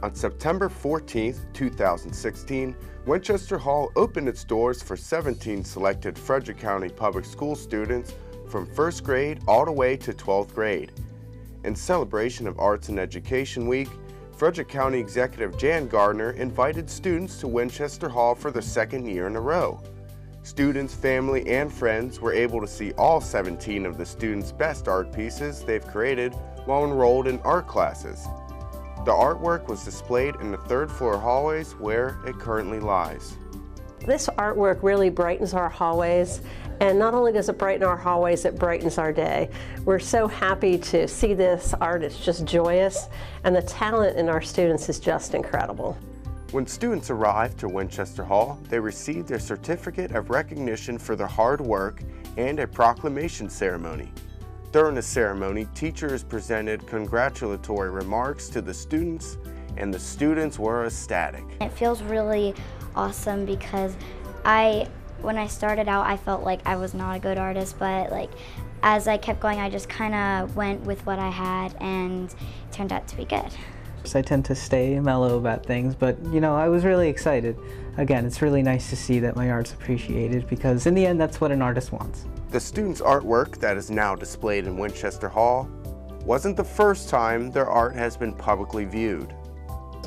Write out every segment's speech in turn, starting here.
On September 14, 2016, Winchester Hall opened its doors for 17 selected Frederick County Public School students from 1st grade all the way to 12th grade. In celebration of Arts and Education Week, Frederick County Executive Jan Gardner invited students to Winchester Hall for the second year in a row. Students, family, and friends were able to see all 17 of the students' best art pieces they've created while enrolled in art classes. The artwork was displayed in the 3rd floor hallways where it currently lies. This artwork really brightens our hallways, and not only does it brighten our hallways, it brightens our day. We're so happy to see this art. It's just joyous, and the talent in our students is just incredible. When students arrived to Winchester Hall, they received their certificate of recognition for their hard work and a proclamation ceremony. During the ceremony, teachers presented congratulatory remarks to the students, and the students were ecstatic. It feels really awesome because when I started out, I felt like I was not a good artist, but as I kept going, I just kind of went with what I had, and it turned out to be good. I tend to stay mellow about things, but I was really excited. Again, it's really nice to see that my art's appreciated, because in the end, that's what an artist wants. The students' artwork that is now displayed in Winchester Hall wasn't the first time their art has been publicly viewed.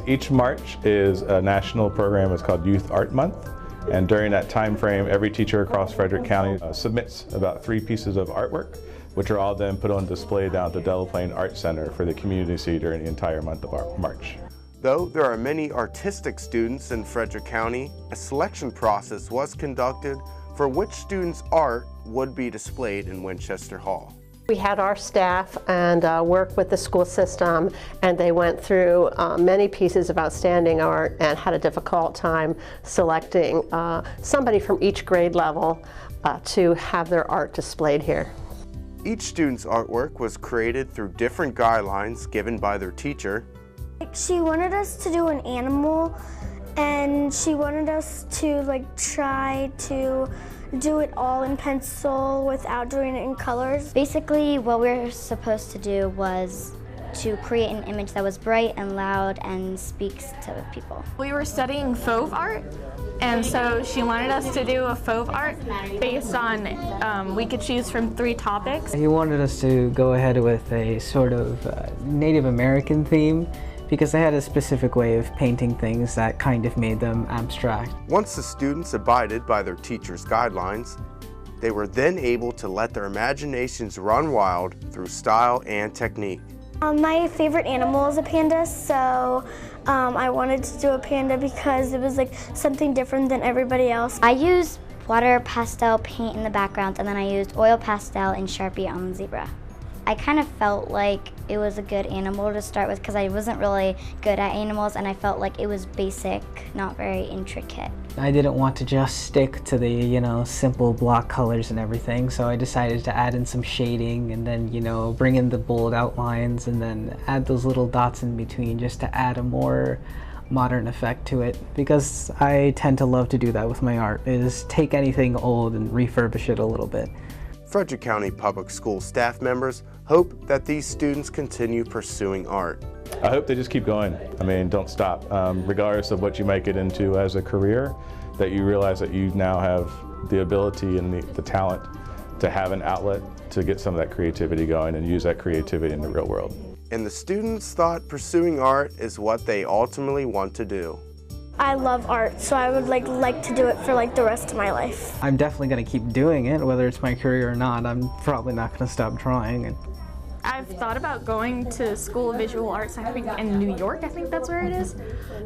Each March is a national program. It's called Youth Art Month, and during that time frame, every teacher across Frederick County submits about 3 pieces of artwork, which are all then put on display down at the Delaplane Art Center for the community to see during the entire month of March. Though there are many artistic students in Frederick County, a selection process was conducted for which students' art would be displayed in Winchester Hall. We had our staff and work with the school system, and they went through many pieces of outstanding art and had a difficult time selecting somebody from each grade level to have their art displayed here. Each student's artwork was created through different guidelines given by their teacher. She wanted us to do an animal, and she wanted us to try to do it all in pencil without doing it in colors. Basically, what we were supposed to do was to create an image that was bright and loud and speaks to people. We were studying fauve art, and so she wanted us to do a fauve art based on, we could choose from 3 topics. He wanted us to go ahead with a sort of Native American theme, because they had a specific way of painting things that kind of made them abstract. Once the students abided by their teacher's guidelines, they were then able to let their imaginations run wild through style and technique. My favorite animal is a panda, so I wanted to do a panda because it was something different than everybody else. I used water pastel paint in the background, and then I used oil pastel and Sharpie on the zebra. I kind of felt like it was a good animal to start with because I wasn't really good at animals, and I felt like it was basic, not very intricate. I didn't want to just stick to the, simple block colors and everything, so I decided to add in some shading and then, bring in the bold outlines and then add those little dots in between just to add a more modern effect to it, because I tend to love to do that with my art, is take anything old and refurbish it a little bit. Frederick County Public School staff members hope that these students continue pursuing art. I hope they just keep going. Don't stop. Regardless of what you might get into as a career, that you realize that you now have the ability and the talent to have an outlet to get some of that creativity going and use that creativity in the real world. And the students thought pursuing art is what they ultimately want to do. I love art, so I would like to do it for the rest of my life. I'm definitely going to keep doing it, whether it's my career or not. I'm probably not going to stop trying. I've thought about going to School of Visual Arts, I think in New York, I think that's where it is.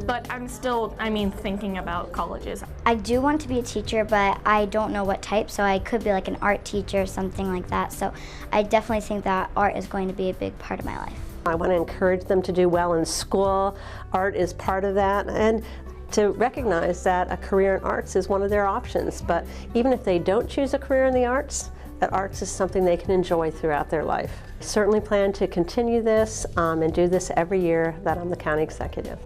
But I'm still, thinking about colleges. I do want to be a teacher, but I don't know what type, so I could be an art teacher or something like that. So I definitely think that art is going to be a big part of my life. I want to encourage them to do well in school. Art is part of that, and to recognize that a career in arts is one of their options. But even if they don't choose a career in the arts, that arts is something they can enjoy throughout their life. I certainly plan to continue this and do this every year that I'm the county executive.